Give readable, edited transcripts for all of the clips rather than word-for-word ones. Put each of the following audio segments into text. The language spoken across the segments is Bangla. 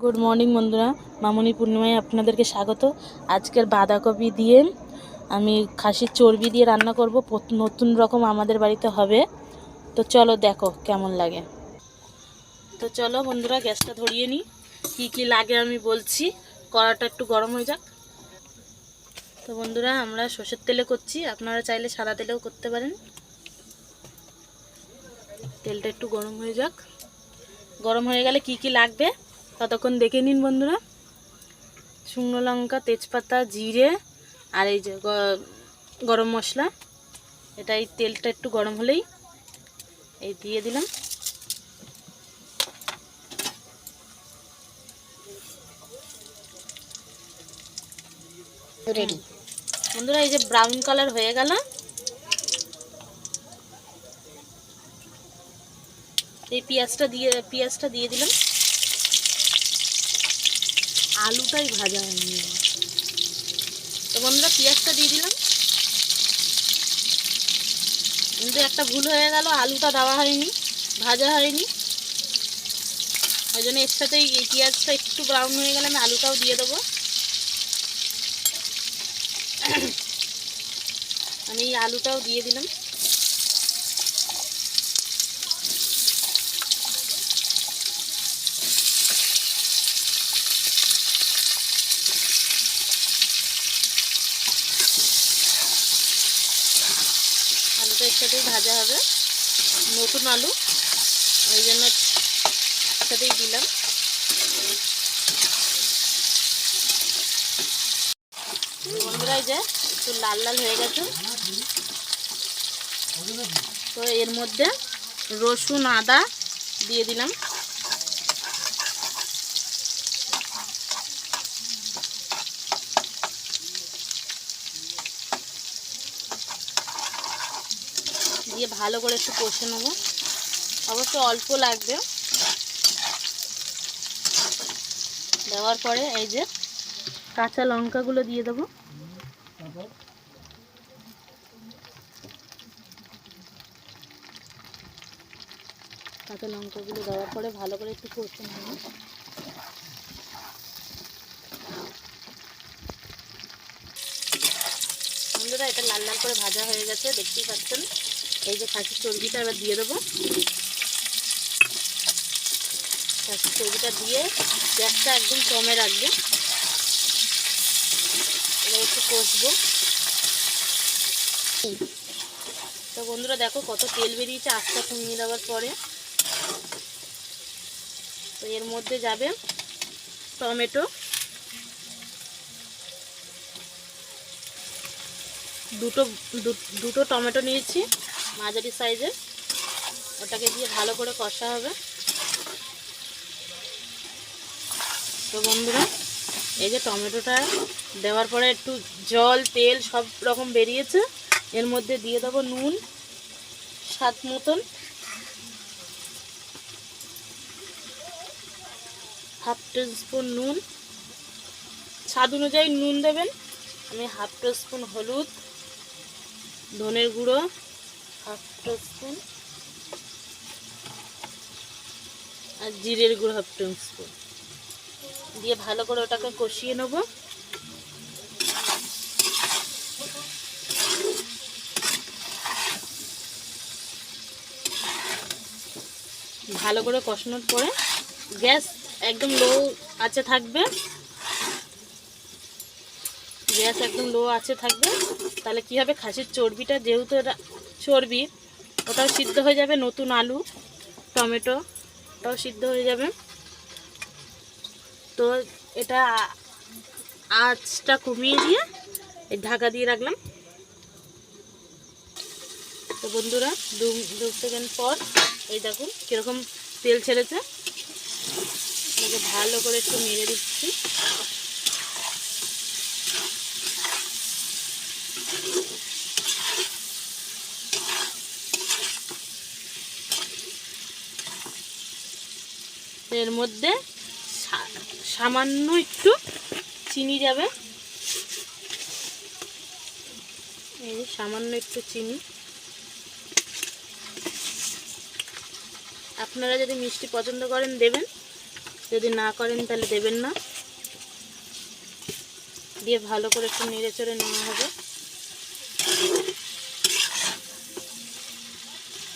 গুড মর্নিং বন্ধুরা, মামনি পূর্ণিমায় আপনাদেরকে স্বাগত। আজকের বাঁধাকপি দিয়ে আমি খাসির চর্বি দিয়ে রান্না করব, নতুন রকম আমাদের বাড়িতে হবে। তো চলো দেখো কেমন লাগে। তো চলো বন্ধুরা, গ্যাসটা ধরিয়ে নিই। কী কী লাগে আমি বলছি, কড়াটা একটু গরম হয়ে যাক। তো বন্ধুরা, আমরা সর্ষের তেলে করছি, আপনারা চাইলে সাদা তেলেও করতে পারেন। তেলটা একটু গরম হয়ে যাক। গরম হয়ে গেলে কি কি লাগবে ততক্ষণ দেখে নিন বন্ধুরা। শুকনো লঙ্কা, তেজপাতা, জিরে আর এই যে গরম মশলা। এটা এই তেলটা একটু গরম হলেই এই দিয়ে দিলাম। রেডি বন্ধুরা, এই যে ব্রাউন কালার হয়ে গেল। এই পেঁয়াজটা দিয়ে দিলাম। আলুটাই ভাজা হয়নি। তো বন্ধুরা, পেঁয়াজটা দিয়ে দিলাম, কিন্তু একটা ভুল হয়ে গেল, আলুটা দেওয়া হয়নি, ভাজা হয়নি। ওই জন্য এর সাথেই এই পেঁয়াজটা একটু ব্রাউন হয়ে গেলে আমি আলুটাও দিয়ে দেবো। আমি এই আলুটাও দিয়ে দিলাম। আলুটা এর সাথেই ভাজা হবে, নতুন আলু, ওই জন্য একসাথেই দিলাম। বন্ধুরা, এই যে একটু লাল লাল হয়ে গেছে। তো এর মধ্যে রসুন আদা দিয়ে দিলাম। দিয়ে ভালো করে একটু কষে নেব, অবশ্য অল্প লাগবে। দেওয়ার পরে এই যে কাঁচা লঙ্কাগুলো দিয়ে দেবো। কাঁচা লঙ্কাগুলো দেওয়ার পরে ভালো করে একটু কষে নেব। বন্ধুরা, এটা লাল লাল করে ভাজা হয়ে গেছে, দেখতেই পাচ্ছেন। এই যে খাসির চর্বিটা এবার দিয়ে দেবো। খাসির চর্বিটা দিয়ে গ্যাসটা একদম কমে রাখবে। এবার একটু কষবো। তো বন্ধুরা, দেখো কত তেল বেরিয়েছে আস্তা কমিয়ে দেওয়ার পরে। তো এর মধ্যে যাবে টমেটো, দুটো টমেটো নিয়েছি মাঝারি সাইজের। ওটাকে দিয়ে ভালো করে কষা হবে। তো বন্ধুরা, এই যে টমেটোটা দেওয়ার পরে একটু জল তেল সব রকম বেরিয়েছে। এর মধ্যে দিয়ে দেবো নুন স্বাদ মতন, হাফ টিস্পুন নুন। স্বাদ অনুযায়ী নুন দেবেন। আমি হাফ টিস্পুন হলুদ, ধনের গুঁড়ো হাফ টিস্পুন, আর জিরের গুঁড়ো হাফ টিস্পুন দিয়ে ভালো করে ওটাকে কষিয়ে নেব। ভালো করে কষানোর পরে গ্যাস একদম লো আঁচে থাকবে। গ্যাস একদম লো আঁচে থাকবে। তাহলে কি হবে, খাসির চর্বিটা যেহেতু এটা চর্বি, ওটাও সিদ্ধ হয়ে যাবে, নতুন আলু টমেটো ওটাও সিদ্ধ হয়ে যাবে। তো এটা আঁচটা কমিয়ে দিয়ে এই ঢাকা দিয়ে রাখলাম। তো বন্ধুরা, দু সেকেন্ড পর এই দেখুন কীরকম তেল ছেড়েছে। এটাকে ভালো করে একটু নেড়ে দিচ্ছি। এর মধ্যে সামান্য একটু চিনি যাবে। এই যে সামান্য একটু চিনি। আপনারা যদি মিষ্টি পছন্দ করেন দেবেন, যদি না করেন তাহলে দেবেন না। দিয়ে ভালো করে একটু নেড়ে চড়ে নেওয়া হবে।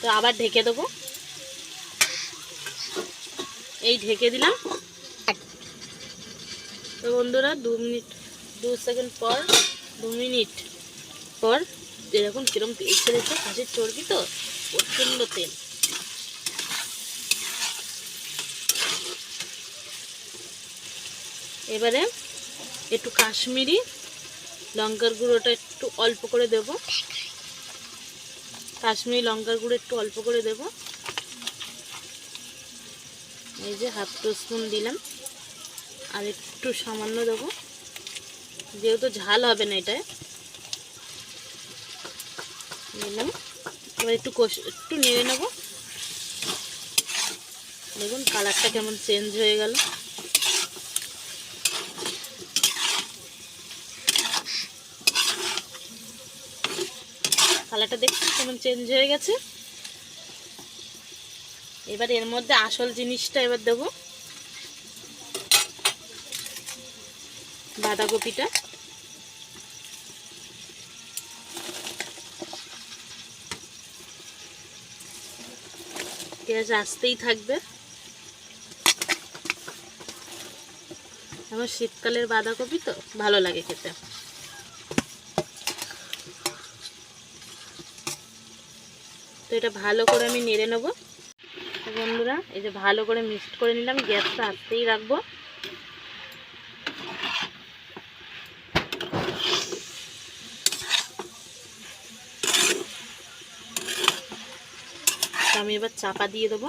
তো আবার ঢেকে দেবো। এই ঢেকে দিলাম। তো বন্ধুরা 2 সেকেন্ড পর 2 মিনিট পর এরকম কিরম তেল ছেড়েছে। খাসির চর্বি তো প্রচণ্ড তেল। এবারে একটু কাশ্মীরি লঙ্কার গুঁড়োটা একটু অল্প করে দেব। কাশ্মীরি লঙ্কার গুঁড়ো একটু অল্প করে দেব। এই যে 1/2 টিস্পুন দিলাম। আর একটু সামান্য দেবো, যেহেতু ঝাল হবে না এটায়। দিলাম। এবার একটু নেড়ে নেব। দেখুন কালারটা কেমন চেঞ্জ হয়ে গেল। কালারটা দেখুন কেমন চেঞ্জ হয়ে গেছে। এবার এর মধ্যে আসল জিনিসটা এবার দেবো, বাঁধাকপিটা। পেঁয়াজ আসতেই থাকবে। এখন শীতকালের বাঁধাকপি তো ভালো লাগে খেতে। তো এটা ভালো করে আমি নেড়ে নেব। বন্ধুরা এই যে ভালো করে মিক্সড করে নিলাম। গ্যাসটা আস্তেই রাখবো। আমি এবার চাপা দিয়ে দেবো।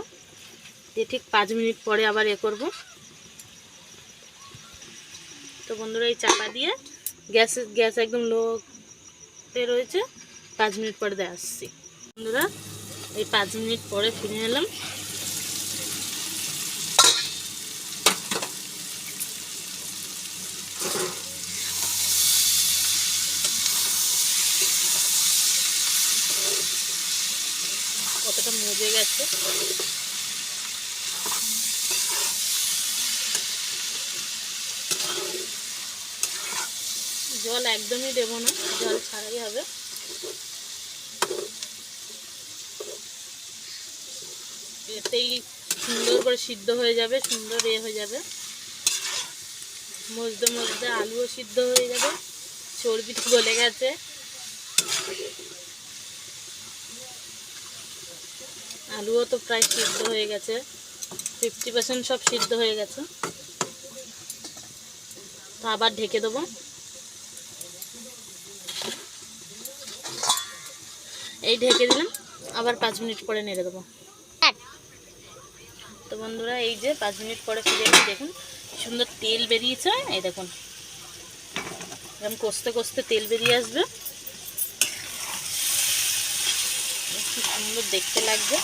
দিয়ে ঠিক 5 মিনিট পরে আবার করব। তো বন্ধুরা এই চাপা দিয়ে গ্যাস একদম লোতে রয়েছে। 5 মিনিট পরে দিয়ে আসছি। বন্ধুরা এই 5 মিনিট পরে ফিরে এলাম। কতটা মজে গেছে। জল একদমই দেব না, জল ছাড়াই হবে। এতেই সুন্দর করে সিদ্ধ হয়ে যাবে, সুন্দর হয়ে যাবে। মজতে মজতে আলুও সিদ্ধ হয়ে যাবে। চর্বি গলে গেছে। আলুও তো প্রায় সিদ্ধ হয়ে গেছে, 50% সব সিদ্ধ হয়ে গেছে। তো আবার ঢেকে দেবো। এই ঢেকে দিলাম। আবার 5 মিনিট পরে নেড়ে দেবো। তো বন্ধুরা এই যে 5 মিনিট পরে ফিরে এসে দেখুন সুন্দর তেল বেরিয়েছে। এই দেখুন এরকম কষতে কষতে তেল বেরিয়ে আসবে। কি সুন্দর দেখতে লাগবে।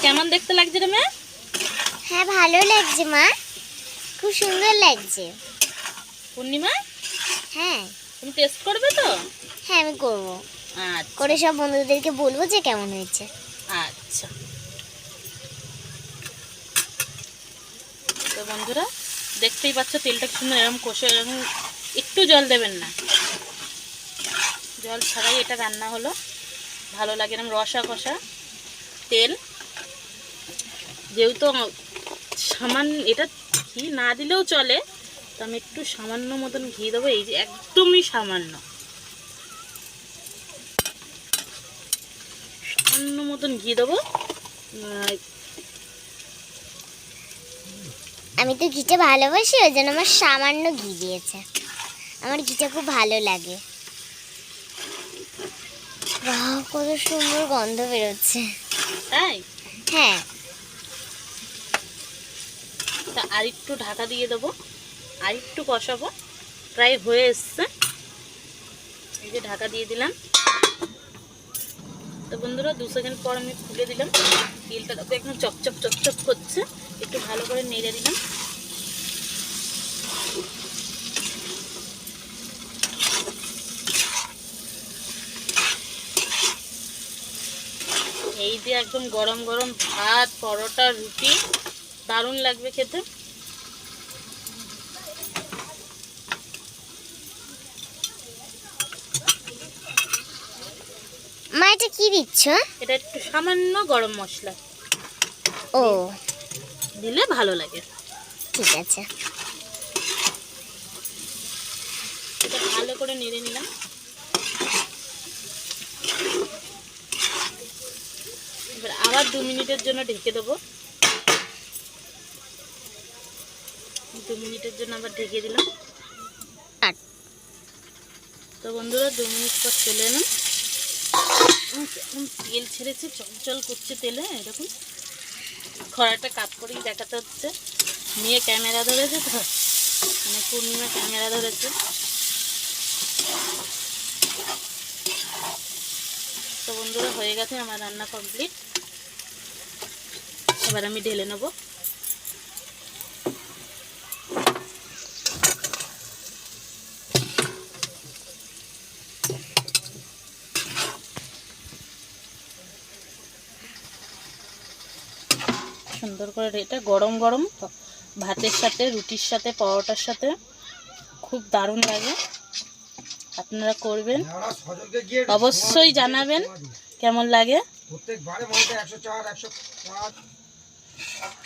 কেমন দেখতে লাগছে রে মেয়ে? হ্যাঁ ভালো লাগছে মা, খুব সুন্দর লাগছে। পূর্ণিমা হ্যাঁ তুমি টেস্ট করবে তো? হ্যাঁ আমি করবো। আচ্ছা করে সব বন্ধুদেরকে বলবো যে কেমন হয়েছে। আচ্ছা। তো বন্ধুরা দেখতেই পাচ্ছ তেলটা কি সুন্দর এরকম কষে। এরকম একটু জল দেবেন না, জল ছাড়াই এটা রান্না হলো। ভালো লাগে এরকম রসা কষা তেল। যেহেতু সামান্য এটা ঘি না দিলেও চলে, তো আমি একটু সামান্য মতন ঘি দেবো। এই যে একদমই সামান্য মতন ঘি দেবো। আমি তো ঘিটা ভালোবাসি, ওই জন্য আমার সামান্য ঘি দিয়েছে। আমার ঘিটা খুব ভালো লাগে। বাহ কত সুন্দর গন্ধ বেরোচ্ছে। তাই হ্যাঁ তা আর একটু ঢাকা দিয়ে দেবো, আর একটু কষাবো। প্রায় হয়ে এসছে। এই যে ঢাকা দিয়ে দিলাম। তো বন্ধুরা 2 সেকেন্ড পর আমি খুলে দিলাম। তেলটা তো একদম চপচপ চপচপ করছে। একটু ভালো করে নেড়ে দিলাম। এই দিয়ে একদম গরম গরম ভাত, পরোটা, রুটি দারুণ লাগবে খেতে। মা এটা কি দিচ্ছ? এটা একটু সামান্য গরম মশলা ও দিলে ভালো লাগে। ঠিক আছে। এটা ভালো করে নেড়ে নিলাম। এবার আবার 2 মিনিটের জন্য ঢেকে দেবো। 2 মিনিটের জন্য আবার ঢেকে দিলাম। তো বন্ধুরা 2 মিনিট পর চলে এলাম। এখন তেল ছেড়েছে, চলচল করছে তেলে। এরকম খড়াটা কাত করেই দেখাতে হচ্ছে। নিয়ে ক্যামেরা ধরেছে তো, মানে পূর্ণিমা ক্যামেরা ধরেছে। তো বন্ধুরা হয়ে গেছে আমার রান্না কমপ্লিট। এবার আমি ঢেলে নেব। সুন্দর করে এটা গরম গরম ভাতের সাথে, রুটির সাথে, পরোটার সাথে খুব দারুণ লাগে। আপনারা করবেন, অবশ্যই জানাবেন কেমন লাগে।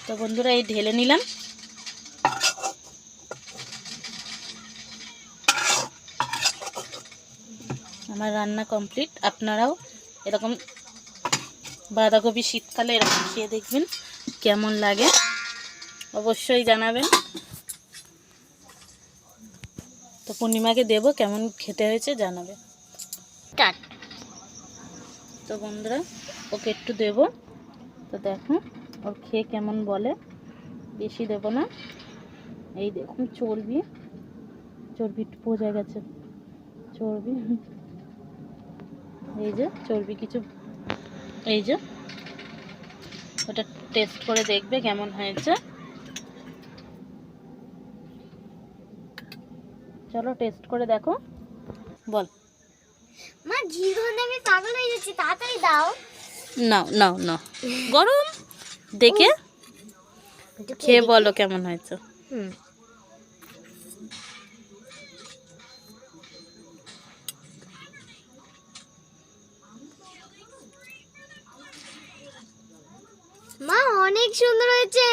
তো বন্ধুরা এই ঢেলে নিলাম। আমার রান্না কমপ্লিট। আপনারাও এরকম বাঁধাকপি শীতকালে এরকম খেয়ে দেখবেন কেমন লাগে, অবশ্যই জানাবেন। তো পূর্ণিমাকে দেবো, কেমন খেতে হয়েছে জানাবে। তো বন্ধুরা ওকে একটু দেবো, তো দেখো ওর খেয়ে কেমন বলে। বেশি দেবো না। এই দেখুন চর্বি একটু বোঝা গেছে, চর্বি। এই যে চর্বি কিছু, এই যে ওটা টেস্ট করে দেখবে কেমন হয়েছে। চলো টেস্ট করে দেখো, বল। মা ঘি গন্ধে আমি পাগল হয়ে যাচ্ছি, তাড়াতাড়ি দাও। নাও নাও নাও, গরম দেখে খেয়ে বলো কেমন হয়েছে। মা অনেক সুন্দর হয়েছে,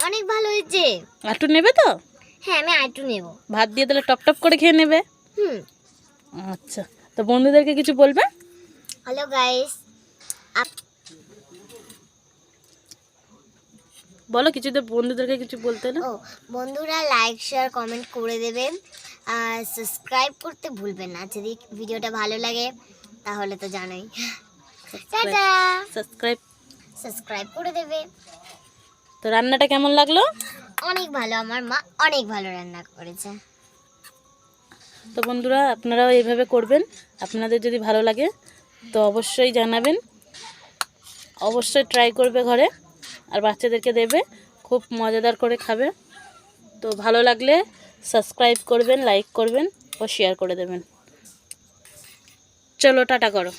অনেক ভালো হয়েছে। একটু নেবে তো? হ্যাঁ আমি আরেকটু নেব। ভাত দিয়ে তাহলে টপ টপ করে খেয়ে নেবে। আচ্ছা, তো বন্ধুদেরকে কিছু বলবে? হ্যালো গাইস, বলো কিছু, তো বন্ধুদেরকে কিছু বলতে না। ও বন্ধুরা লাইক শেয়ার কমেন্ট করে দেবেন, আর সাবস্ক্রাইব করতে ভুলবেন না। যদি ভিডিওটা ভালো লাগে তাহলে তো জানোই। টাটা, সাবস্ক্রাইব করে দেবে। তো রান্নাটা কেমন লাগলো? অনেক ভালো, আমার মা অনেক ভালো রান্না করেছে। তো বন্ধুরা আপনারাও এইভাবে করবেন। আপনাদের যদি ভালো লাগে তো অবশ্যই জানাবেন, অবশ্যই ট্রাই করবে ঘরে, আর বাচ্চাদেরকে দেবে, খুব মজাদার করে খাবে। তো ভালো লাগলে সাবস্ক্রাইব করবেন, লাইক করবেন ও শেয়ার করে দেবেন। চলো টাটা করো।